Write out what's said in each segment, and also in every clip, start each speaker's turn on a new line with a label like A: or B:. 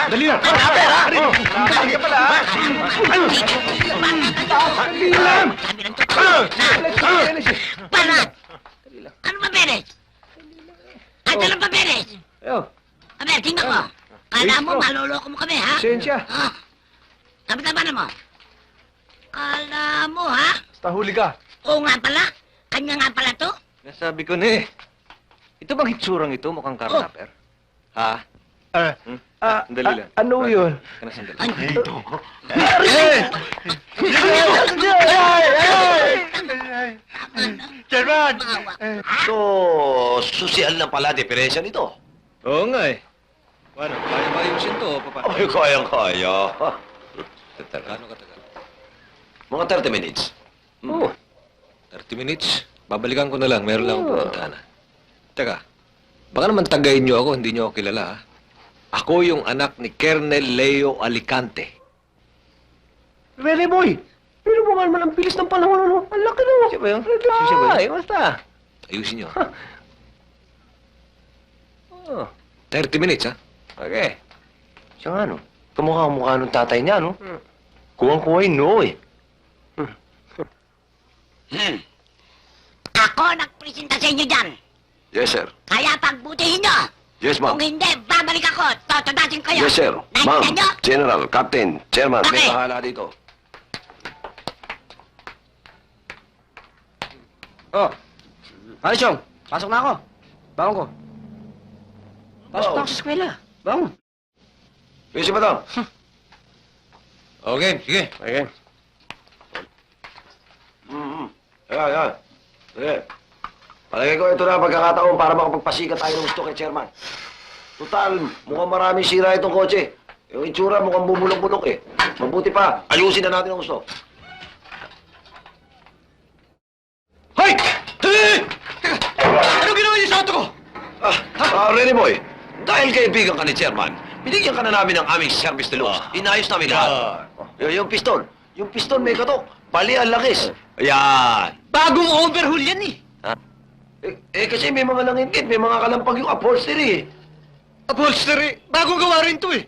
A: Dali na! Dali ka pala, ha? Dali lang!
B: Sabi ng totoo. Para! Ano papeles? Ito lang papeles.
A: Ayo,
B: Aber, tingnan ko. Kala mo, maloloko mo kami, ha?
A: sensya.
B: Ah. Tama-tama mo. Kala mo, ha?
A: Basta huli ka.
B: Oo nga pala. Kanya nga pala to.
C: Nasabi ko na eh. Ito bang hitsurang ito mukhang karnaper? Ha? Sandali lang.
A: Ano yun?
C: Kana sandali.
B: Ay,
D: Chairman!
B: maawa.
D: So, social na pala diferensya nito.
C: Oo nga eh. Paano? Kaya ba ayusin to? Papa?
D: Ay, kayang-kaya.
C: Gaano katagal?
D: Mga 30 minutes.
C: Oo. 30 minutes. Babalikan ko na lang. Meron lang akong pupuntahan. Teka. Baka naman tagayin niyo ako. Hindi niyo ako kilala, ha? Ako yung anak ni Colonel Leo Alicante.
A: Really, boy? Pero mo man ang bilis ng panahon, ano? Ang laki na.
C: Siya ba yun?
A: Siya ba yun? Basta.
C: Ayusin niyo.
A: Oh.
C: 30 minutes, ha?
D: Okay. Siya nga, no? Kamukha-mukha nung tatay niya, no? Kuwang-kuway, no, eh.
B: Ako nagpresenta sa inyo dyan.
D: Yes, sir.
B: Kaya pagbutihin nyo.
D: Yes, ma'am.
B: Kung hindi, babalik ako. Totadasin kayo.
D: Yes, sir. Ma'am,
B: Nakikita nyo?
D: General, Captain, Chairman, may
B: Okay.
D: bahala dito.
A: Oh. Alisyong, pasok na ako. Bangon ko. Pasok
D: Oh.
A: na ako sa eskwela. Bangon.
D: Busy ba to?
C: Okay, sige.
D: Okay. Ayan. Sige. Palagay ko ito na ang pagkakataon para makapagpasikat tayo ng gusto kay Chairman. Total, mukhang maraming sira itong kotse. Yung itsura mukhang bumulok-bulok eh. Mabuti pa, ayusin na natin ang gusto.
C: Hoy! Ano ginawa niyo sa auto ko?
D: Renny Boy, dahil kaibigan ka ni Chairman, binigyan ka na namin ng aming service de luxe. Inayos namin lahat. Yung piston may katok. Pali ang langis. Ayan.
A: Bagong overhaul yan eh.
D: Kasi may mga langingkit, may mga kalampag yung upholstery
A: Upholstery. Bagong gawa rin to eh.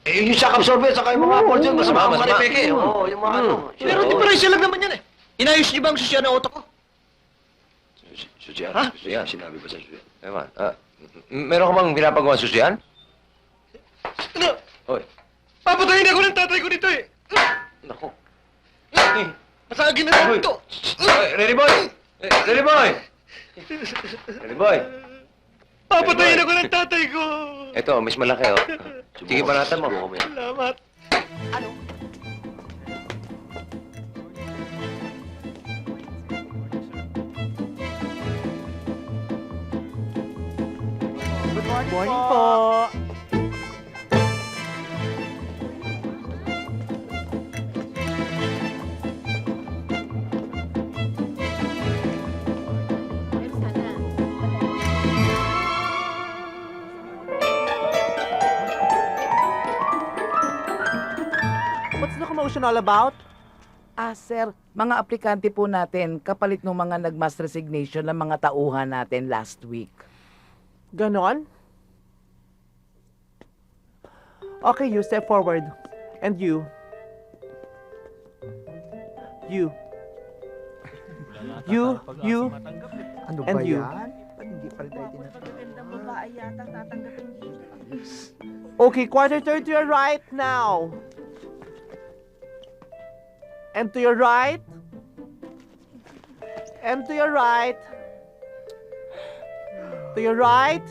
D: yung shock absorber, saka yung mga upholstery, masama ang mga peke. Oo, yung mga ano.
A: Pero diferensya lang naman yan eh. Inayos niyo ba ang susya ng auto ko?
D: Susiyan?
A: Ha?
D: Susiyan? Sinabi ba sa susiyan? Ewan. Meron ka bang pinapagawa susiyan?
A: Ano?
D: Hoy.
A: Papatayin ako ng tatay ko dito eh.
D: Nako.
A: Masagin na natin ito.
D: Ready boy! Ready boy! Ready boy!
A: Papatayin ako ng tatay ko.
D: Ito, mas malaki oh. Sige, panatan mo.
A: Salamat.
E: Good morning po. What's the commotion all about?
F: Sir, mga aplikante po natin kapalit ng mga nag-mass resignation ng mga tauhan natin last week.
E: Ganon? Okay, you step forward. And you. You. You.
G: Ano
E: And
G: ba
E: you.
G: yan? Ba't hindi pa rin tayo tinatanggap?
E: Okay, quarter turn to your right now. And to your right. And to your right. To your right.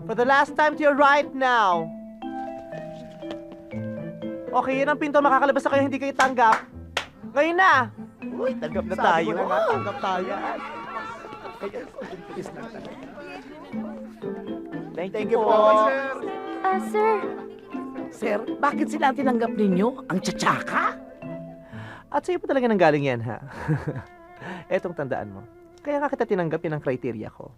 E: For the last time, to your right now. Okay, yan ang pinto. Makakalabas na kayo, hindi kayo tanggap. Ngayon na.
G: Uy, tanggap na
E: Sabi
G: tayo.
E: ko na nga, tanggap tayo. Thank you po.
G: Sir.
F: Sir, Sir, bakit sila ang tinanggap ninyo? Ang tsatsaka?
E: At sa'yo pa talaga nanggaling yan, ha? Etong tandaan mo. Kaya nga kita tinanggap yun ang kriteria ko.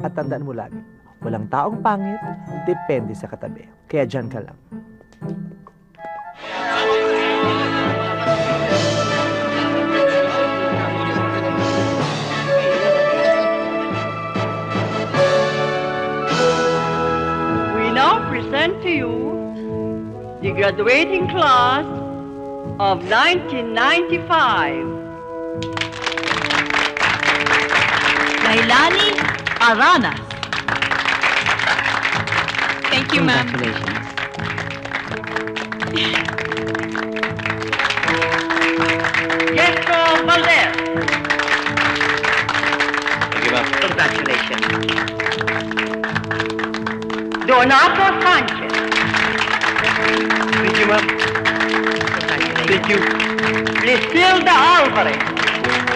E: At tandaan mo lagi, walang taong pangit, depende sa katabi. Kaya dyan ka lang.
H: present to you the graduating class of 1995.
B: Lailani Aranas.
H: Thank you, ma'am. Gesco Valdez.
C: Thank you, ma'am.
H: Congratulations. Donato Sanchez.
C: Thank you, ma'am.
H: Thank you. Listilda Alvarez.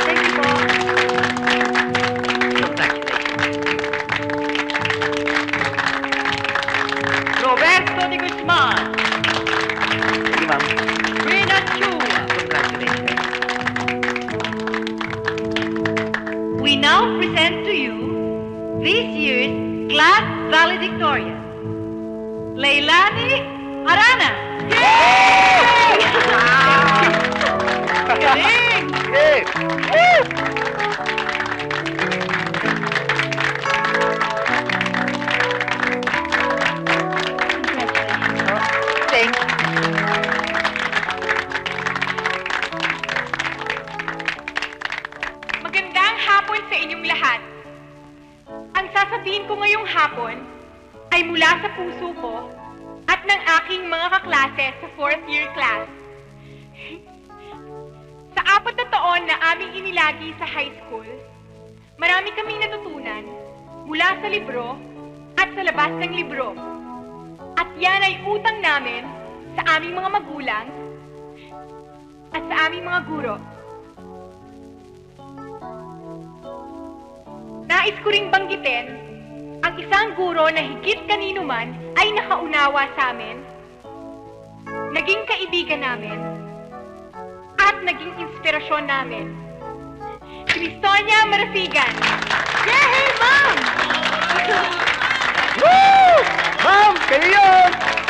H: Thank you po. Congratulations. Roberto de Guzman. Thank you, ma'am. Rina Chua. Congratulations. We now present to you this year's class valedictorian, Leilani Arana. Yay! Galing! Thank you.
I: Magandang hapon sa inyong lahat. Ang sasabihin ko ngayong hapon ay mula sa puso ko at ng aking mga kaklase sa 4th year class. Sa 4 na taon na aming inilagi sa high school, marami kaming natutunan mula sa libro at sa labas ng libro. At yan ay utang namin sa aming mga magulang at sa aming mga guro. Nais ko ring banggitin ang isang guro na higit kanino man ay nakaunawa sa amin, naging kaibigan namin, at naging inspirasyon namin. Cristonia Marasigan. Yay, Ma'am!
A: Woo! Ma'am, kayo yun!